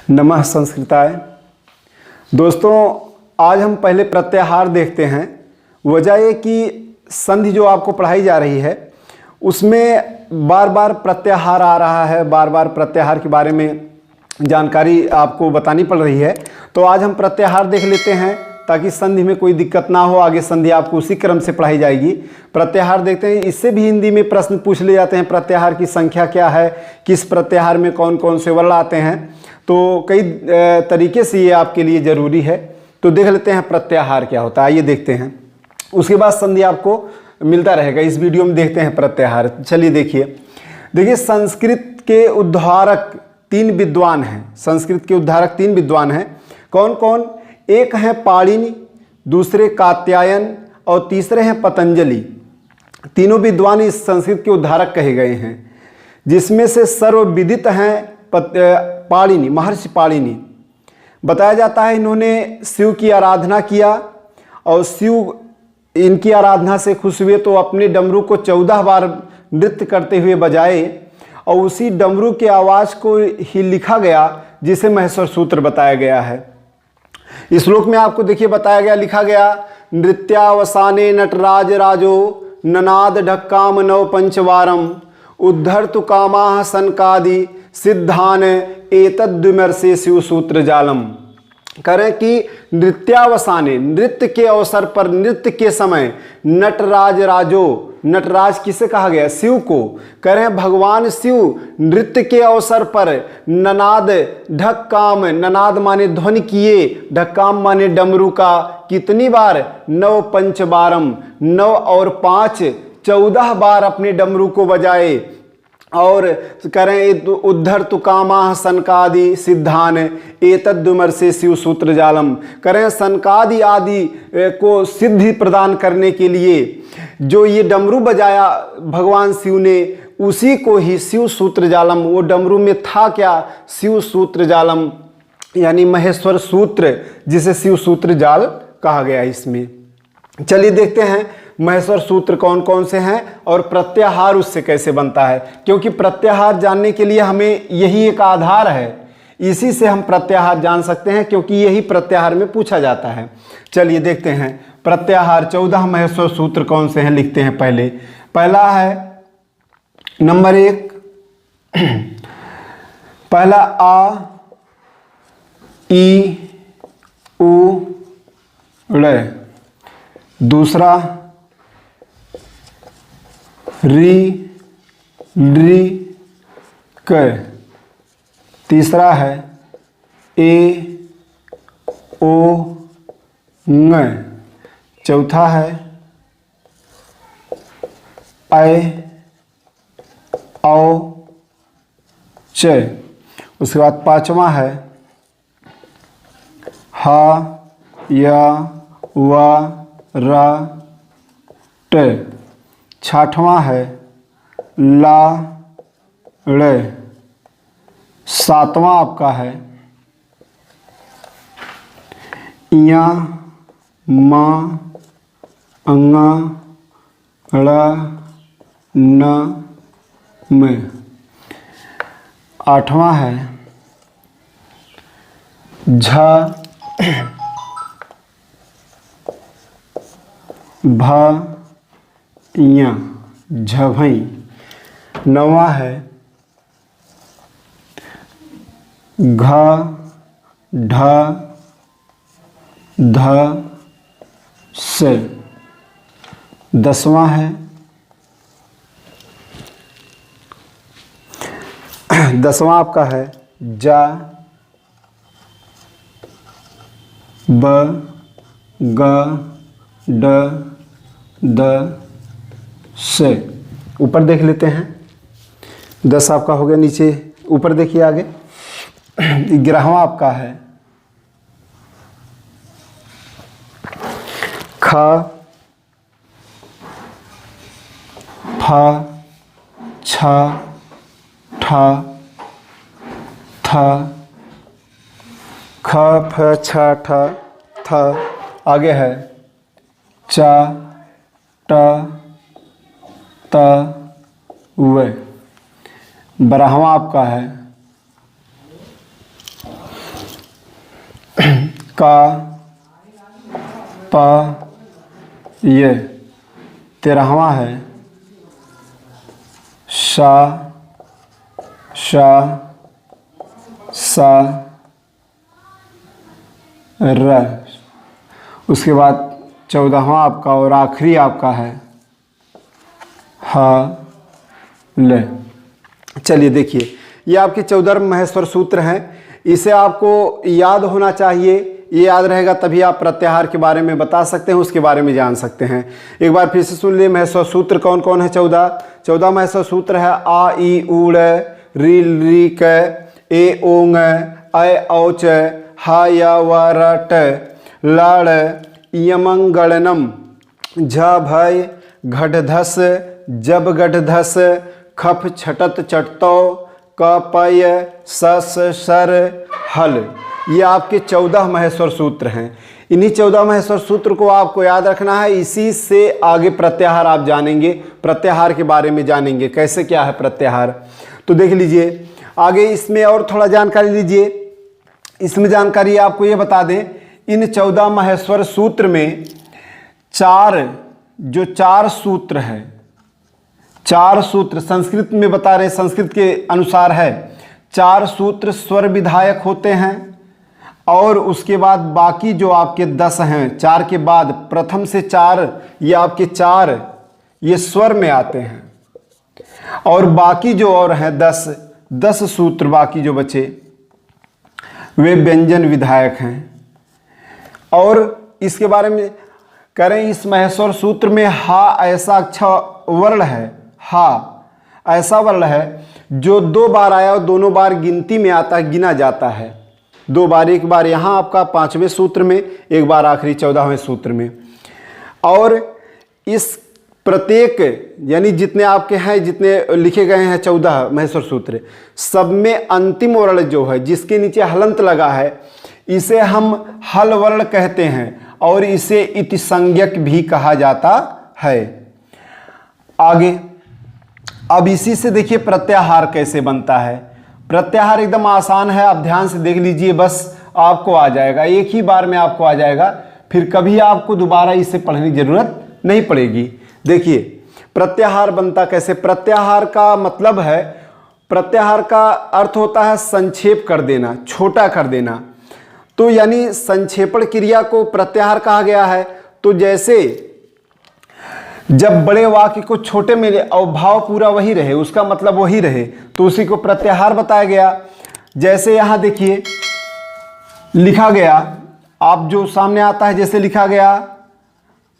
नमः संस्कृताय। दोस्तों, आज हम पहले प्रत्याहार देखते हैं। वजह ये कि संधि जो आपको पढ़ाई जा रही है उसमें बार बार प्रत्याहार आ रहा है, बार बार प्रत्याहार के बारे में जानकारी आपको बतानी पड़ रही है। तो आज हम प्रत्याहार देख लेते हैं ताकि संधि में कोई दिक्कत ना हो। आगे संधि आपको उसी क्रम से पढ़ाई जाएगी। प्रत्याहार देखते हैं। इससे भी हिंदी में प्रश्न पूछ ले जाते हैं, प्रत्याहार की संख्या क्या है, किस प्रत्याहार में कौन कौन से वर्ण आते हैं। तो कई तरीके से ये आपके लिए ज़रूरी है। तो देख लेते हैं प्रत्याहार क्या होता है, आइए देखते हैं। उसके बाद संधि आपको मिलता रहेगा। इस वीडियो में देखते हैं प्रत्याहार। चलिए देखिए, संस्कृत के उद्धारक तीन विद्वान हैं। संस्कृत के उद्धारक तीन विद्वान हैं। कौन कौन? एक हैं पाणिनि, दूसरे कात्यायन और तीसरे हैं पतंजलि। तीनों विद्वान इस संस्कृत के उद्धारक कहे गए हैं, जिसमें से सर्वविदित हैं पाणिनि, महर्षि पाणिनि। बताया जाता है इन्होंने शिव की आराधना किया और शिव इनकी आराधना से खुश हुए तो अपने डमरू को 14 बार नृत्य करते हुए बजाए और उसी डमरू के आवाज़ को ही लिखा गया, जिसे महेश्वर सूत्र बताया गया है। इस श्लोक में आपको देखिए बताया गया, लिखा गया, नृत्यावसाने नटराज राजो ननाद ढक्काम नव पंचवारम उद्धर्तु कामाः सनकादि सिद्धान एतद्विमर्शे शिव सूत्र जालम। करें कि नृत्यावसाने, नृत्य के अवसर पर, नृत्य के समय, नटराज राजो, नटराज किसे कहा गया? शिव को। कह रहे हैं भगवान शिव नृत्य के अवसर पर ननाद ढक्काम, ननाद माने ध्वनि किए, ढक्काम माने डमरू का, कितनी बार? 9 पंचबारम, 9 और 5, 14 बार अपने डमरू को बजाए। और करें उद्धर तुकामा सनकादि सिद्धान एतद्विमर्शे शिव सूत्र जालम। करें सनकादि आदि को सिद्धि प्रदान करने के लिए जो ये डमरू बजाया भगवान शिव ने, उसी को ही शिव सूत्र जालम, वो डमरू में था क्या? शिव सूत्र जालम यानी महेश्वर सूत्र, जिसे शिव सूत्र जाल कहा गया इसमें। चलिए देखते हैं महेश्वर सूत्र कौन कौन से हैं और प्रत्याहार उससे कैसे बनता है, क्योंकि प्रत्याहार जानने के लिए हमें यही एक आधार है। इसी से हम प्रत्याहार जान सकते हैं, क्योंकि यही प्रत्याहार में पूछा जाता है। चलिए देखते हैं प्रत्याहार 14 महेश्वर सूत्र कौन से हैं, लिखते हैं। पहला है नंबर 1, पहला आ ई उ ड़, दूसरा री री क, तीसरा है ए ओ ङ, चौथा है ऐ औ च, उसके बाद पांचवा है हा या वा रा ट, छठवां है ला ड़, सातवां आपका है इया मा अंगा ड़ न म, आठवां है झ भ इया झभई, नौवां है घ ढ ध स, दसवां है दसवां आपका है जा ब ग ड द से। ऊपर देख लेते हैं। 10 आपका हो गया। नीचे ऊपर देखिए आगे 11वां आपका है ख फ छ ठ थ, ख फ छ ठ थ, आगे है च ट त व। 12वां आपका है का प ये 13वां है शा शा सा र। उसके बाद 14वां आपका और आखिरी आपका है ह ल। चलिए देखिए, ये आपके 14 महेश्वर सूत्र हैं। इसे आपको याद होना चाहिए। ये याद रहेगा तभी आप प्रत्याहार के बारे में बता सकते हैं, उसके बारे में जान सकते हैं। एक बार फिर से सुन लिए, महेश्वर सूत्र कौन कौन है? 14 महेश्वर सूत्र है आ ई ऊड़ री री क ए ओंग ऐ औच हा या व र ट लड़ यमंगणनम झ भय घटधस जब गढ़धस खप छटत चटतो क पय सस सर हल। ये आपके 14 महेश्वर सूत्र हैं। इन्हीं 14 महेश्वर सूत्र को आपको याद रखना है। इसी से आगे प्रत्याहार आप जानेंगे, प्रत्याहार के बारे में जानेंगे कैसे क्या है प्रत्याहार। तो देख लीजिए आगे, इसमें और थोड़ा जानकारी लीजिए। इसमें जानकारी आपको ये बता दें, इन 14 महेश्वर सूत्र में चार सूत्र है, 4 सूत्र संस्कृत में बता रहे, संस्कृत के अनुसार है। 4 सूत्र स्वर विधायक होते हैं और उसके बाद बाकी जो आपके 10 हैं, 4 के बाद प्रथम से 4 ये आपके 4 ये स्वर में आते हैं और बाकी जो और हैं 10 सूत्र बाकी जो बचे वे व्यंजन विधायक हैं। और इसके बारे में करें, इस महेश्वर सूत्र में हा ऐसा अक्षर वर्ण है, हा ऐसा वर्ण है जो 2 बार आया और दोनों बार गिनती में आता है, गिना जाता है 2 बार। एक बार यहाँ आपका 5वें सूत्र में, एक बार आखिरी 14वें सूत्र में। और इस प्रत्येक यानी जितने आपके हैं, जितने लिखे गए हैं 14 महेश्वर सूत्र, सब में अंतिम वर्ण जो है जिसके नीचे हलंत लगा है, इसे हम हल वर्ण कहते हैं और इसे इति संज्ञक भी कहा जाता है। आगे अब इसी से देखिए प्रत्याहार कैसे बनता है। प्रत्याहार एकदम आसान है, आप ध्यान से देख लीजिए, बस आपको आ जाएगा, एक ही बार में आपको आ जाएगा, फिर कभी आपको दोबारा इसे पढ़ने की जरूरत नहीं पड़ेगी। देखिए प्रत्याहार बनता कैसे। प्रत्याहार का मतलब है, प्रत्याहार का अर्थ होता है संक्षेप कर देना, छोटा कर देना। तो यानी संक्षेपण क्रिया को प्रत्याहार कहा गया है। तो जैसे जब बड़े वाक्य को छोटे में और भाव पूरा वही रहे, उसका मतलब वही रहे, तो उसी को प्रत्याहार बताया गया। जैसे यहाँ देखिए लिखा गया, आप जो सामने आता है, जैसे लिखा गया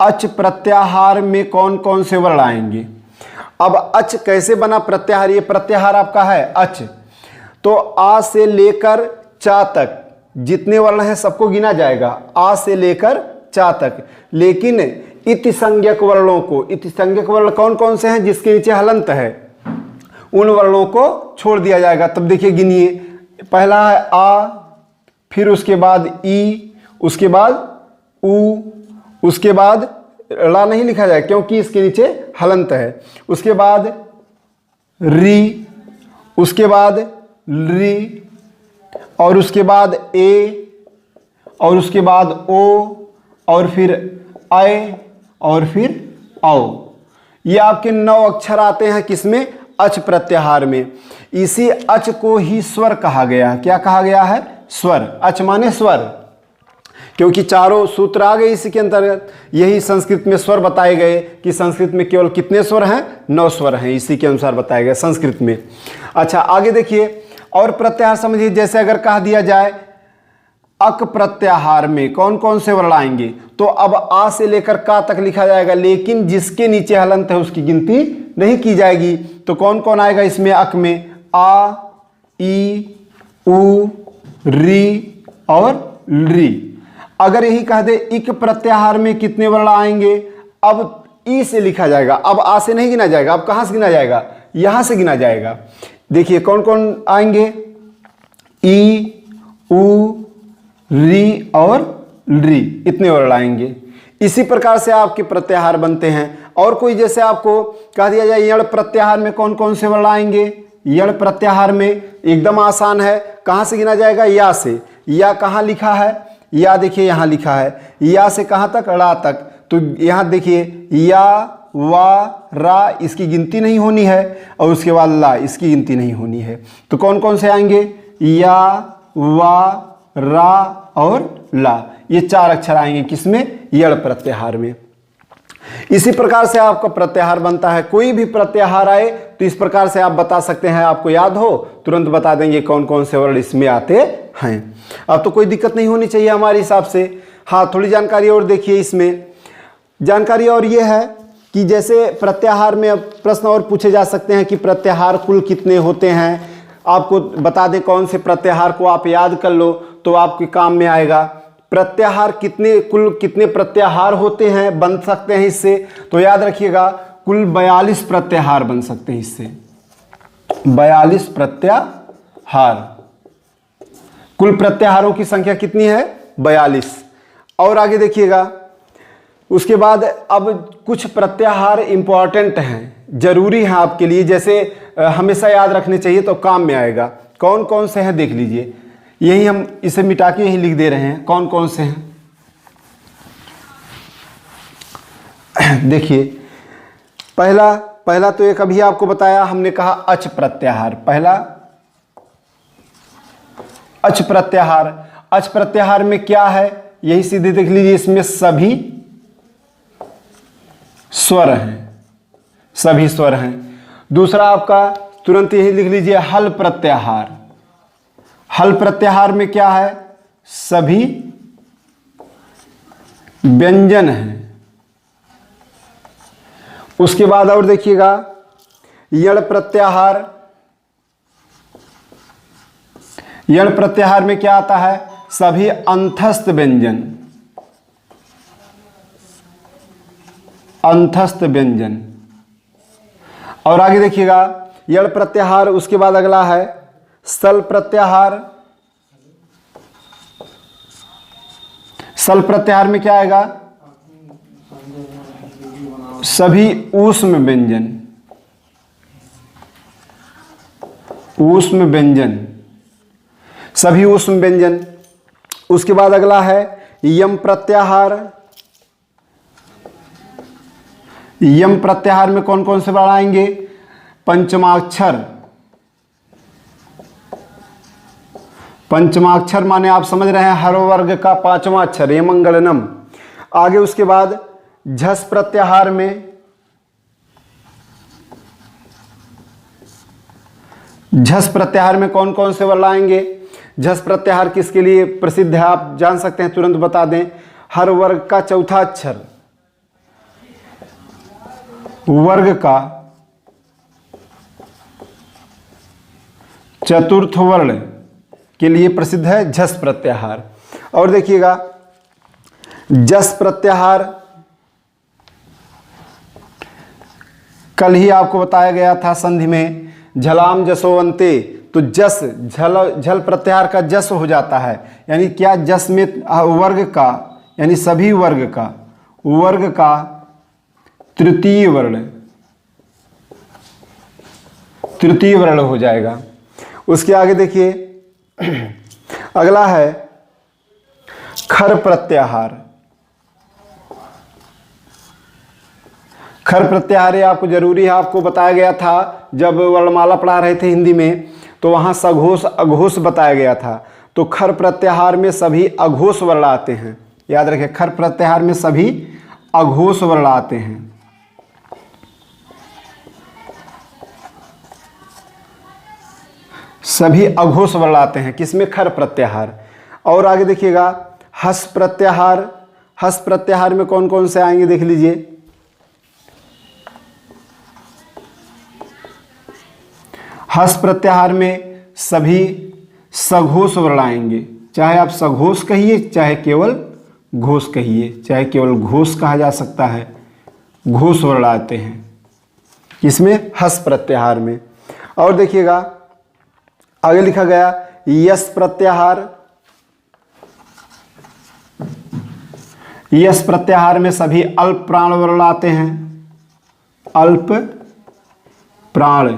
अच प्रत्याहार में कौन कौन से वर्ण आएंगे। अब अच कैसे बना प्रत्याहार? ये प्रत्याहार आपका है अच, तो आ से लेकर चा तक जितने वर्ण हैं सबको गिना जाएगा, आ से लेकर चा तक। लेकिन इति संज्ञक वर्णों को, इति संज्ञक वर्ण कौन कौन से हैं? जिसके नीचे हलंत है, उन वर्णों को छोड़ दिया जाएगा। तब देखिए गिनिए, पहला है आ, फिर उसके बाद ई, उसके बाद उ, उसके बाद ला नहीं लिखा जाए क्योंकि इसके नीचे हलंत है, उसके बाद री, उसके बाद री, और उसके बाद ए, और उसके बाद ओ, और फिर ऐ, और फिर औ। ये आपके 9 अक्षर आते हैं किसमें? अच प्रत्याहार में। इसी अच को ही स्वर कहा गया। क्या कहा गया है? स्वर। अच माने स्वर, क्योंकि चारों सूत्र आ गए इसी के अंतर्गत। यही संस्कृत में स्वर बताए गए कि संस्कृत में केवल कितने स्वर हैं? 9 स्वर हैं, इसी के अनुसार बताया गया संस्कृत में। अच्छा आगे देखिए और प्रत्याहार समझिए। जैसे अगर कहा दिया जाए अक प्रत्याहार में कौन कौन से वर्ण आएंगे, तो अब आ से लेकर का तक लिखा जाएगा, लेकिन जिसके नीचे हलंत है उसकी गिनती नहीं की जाएगी। तो कौन कौन आएगा इसमें? अक में आ, ई, उ, री और री। अगर यही कह दे इक प्रत्याहार में कितने वर्ण आएंगे, अब ई से लिखा जाएगा, अब आ से नहीं गिना जाएगा। अब कहां से गिना जाएगा? यहां से गिना जाएगा। देखिए कौन कौन आएंगे? ई, उ, री और री, इतने वर्ण आएंगे। इसी प्रकार से आपके प्रत्याहार बनते हैं। और कोई जैसे आपको कह दिया जाए यण प्रत्याहार में कौन कौन से वर्ण आएंगे? यण प्रत्याहार में एकदम आसान है, कहां से गिना जाएगा? या से। या कहाँ लिखा है, या देखिए यहाँ लिखा है, या से कहाँ तक, रा तक। तो यहाँ देखिए या, वा, रा इसकी गिनती नहीं होनी है, और उसके बाद ला इसकी गिनती नहीं होनी है। तो कौन कौन से आएंगे, या, वा, रा और ला, ये 4 अक्षर आएंगे किसमें, यड़ प्रत्याहार में। इसी प्रकार से आपका प्रत्याहार बनता है। कोई भी प्रत्याहार आए तो इस प्रकार से आप बता सकते हैं, आपको याद हो तुरंत बता देंगे कौन कौन से वर्ण इसमें आते हैं। अब तो कोई दिक्कत नहीं होनी चाहिए हमारे हिसाब से। हाँ, थोड़ी जानकारी और देखिए इसमें। जानकारी और ये है कि जैसे प्रत्याहार में अब प्रश्न और पूछे जा सकते हैं कि प्रत्याहार कुल कितने होते हैं। आपको बता दें कौन से प्रत्याहार को आप याद कर लो तो आपके काम में आएगा। प्रत्याहार कुल कितने प्रत्याहार होते हैं, बन सकते हैं इससे, तो याद रखिएगा कुल 42 प्रत्याहार बन सकते हैं इससे। 42 प्रत्याहार। कुल प्रत्याहारों की संख्या कितनी है, 42। और आगे देखिएगा, उसके बाद अब कुछ प्रत्याहार इंपॉर्टेंट हैं, जरूरी हैं आपके लिए, जैसे हमेशा याद रखने चाहिए तो काम में आएगा। कौन कौन से हैं देख लीजिए, यही हम इसे मिटा के यही लिख दे रहे हैं कौन कौन से हैं। देखिए पहला तो एक अभी आपको बताया हमने, कहा अच प्रत्याहार। पहला अच प्रत्याहार। अच प्रत्याहार में क्या है, यही सीधे देख लीजिए, इसमें सभी स्वर हैं, सभी स्वर हैं। दूसरा आपका तुरंत यही लिख लीजिए हल प्रत्याहार। हल प्रत्याहार में क्या है, सभी व्यंजन हैं। उसके बाद और देखिएगा यण प्रत्याहार। यण प्रत्याहार में क्या आता है, सभी अंतस्थ व्यंजन। अंतस्थ व्यंजन। और आगे देखिएगा यण प्रत्याहार, उसके बाद अगला है सल प्रत्याहार। सल प्रत्याहार में क्या आएगा, सभी ऊष्म व्यंजन। ऊष्म व्यंजन, सभी ऊष्म व्यंजन। उसके बाद अगला है यम प्रत्याहार। यम प्रत्याहार में कौन कौन से वर्ण आएंगे, पंचमाक्षर। पंचमाक्षर माने आप समझ रहे हैं हर वर्ग का 5वां अक्षर, ये मंगलनम। आगे उसके बाद झस प्रत्याहार में, झस प्रत्याहार में कौन कौन से वर्ण आएंगे। झस प्रत्याहार किसके लिए प्रसिद्ध है आप जान सकते हैं, तुरंत बता दें, हर वर्ग का 4था अक्षर, वर्ग का 4th वर्ण के लिए प्रसिद्ध है झस प्रत्याहार। और देखिएगा जस प्रत्याहार, कल ही आपको बताया गया था संधि में, झलाम जसोवंते, तो जस झल प्रत्याहार का जस हो जाता है, यानी क्या, जस में वर्ग का, यानी सभी वर्ग का तृतीय वर्ण हो जाएगा। उसके आगे देखिए अगला है खर प्रत्याहार। खर प्रत्याहार ये आपको जरूरी है, आपको बताया गया था जब वर्णमाला पढ़ा रहे थे हिंदी में, तो वहां सघोष अघोष बताया गया था। तो खर प्रत्याहार में सभी अघोष वर्ण आते हैं, याद रखें, खर प्रत्याहार में सभी अघोष वर्ण आते हैं। सभी अघोष वर्ण आते हैं किसमें, खर प्रत्याहार। और आगे देखिएगा हस प्रत्याहार। हस प्रत्याहार में कौन कौन से आएंगे देख लीजिए। हस प्रत्याहार में सभी सघोष वर्ण आएंगे, चाहे आप सघोष कहिए चाहे केवल घोष कहिए, चाहे केवल घोष कहा जा सकता है, घोष वर्ण आते हैं इसमें हस प्रत्याहार में। और देखिएगा आगे लिखा गया यस प्रत्याहार। यस प्रत्याहार में सभी अल्प प्राण वर्ण आते हैं, अल्प प्राण,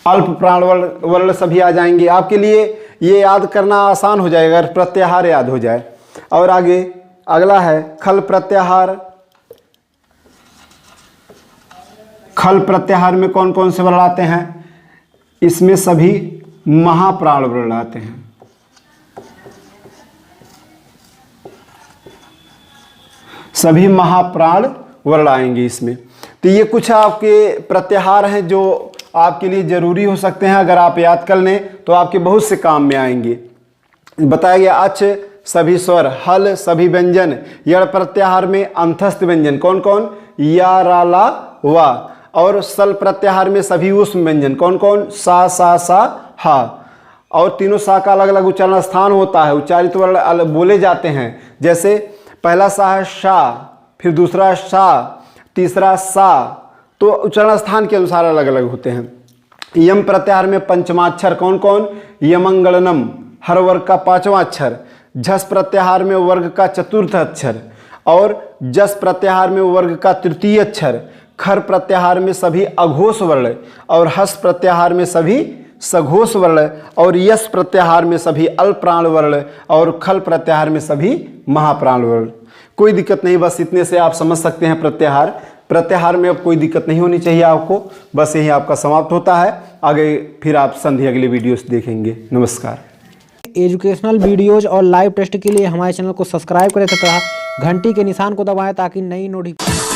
अल्प प्राण वर्ण सभी आ जाएंगे। आपके लिए ये याद करना आसान हो जाएगा अगर प्रत्याहार याद हो जाए। और आगे अगला है खल प्रत्याहार। खल प्रत्याहार में कौन कौन से वर्ण आते हैं? इसमें सभी महाप्राण वर्ण आते हैं। सभी महाप्राण वर्ण आएंगे इसमें। तो ये कुछ आपके प्रत्याहार हैं जो आपके लिए जरूरी हो सकते हैं। अगर आप याद कर लें तो आपके बहुत से काम में आएंगे। बताया गया अच सभी स्वर, हल सभी व्यंजन, यड़ प्रत्याहार में अंतस्थ व्यंजन कौन कौन? या, रा, ला, वा। और सल प्रत्याहार में सभी ऊष्म व्यंजन कौन कौन? सा, सा, हा। और तीनों सा का अलग अलग उच्चारण स्थान होता है, उच्चारित वर्ण बोले जाते हैं। जैसे पहला सा है शा, फिर दूसरा शा, तीसरा सा, तो उच्चारण स्थान के अनुसार अलग अलग होते हैं। यम प्रत्याहार में पंचमाक्षर कौन कौन? यमंगलनम, हर वर्ग का पांचवा अक्षर। झस प्रत्याहार में वर्ग का चतुर्थ अक्षर और जस प्रत्याहार में वर्ग का तृतीय अक्षर। खर प्रत्याहार में सभी अघोष वर्ण और हस प्रत्याहार में सभी सघोष वर्ण और यस प्रत्याहार में सभी अल्पप्राण वर्ण और खल प्रत्याहार में सभी महाप्राण वर्ण। कोई दिक्कत नहीं, बस इतने से आप समझ सकते हैं प्रत्याहार। प्रत्याहार में अब कोई दिक्कत नहीं होनी चाहिए आपको। बस यही आपका समाप्त होता है। आगे फिर आप संधि अगले वीडियोस देखेंगे। नमस्कार। एजुकेशनल वीडियोज और लाइव टेस्ट के लिए हमारे चैनल को सब्सक्राइब करें तथा घंटी के निशान को दबाएं ताकि नई नोटिफिकेशन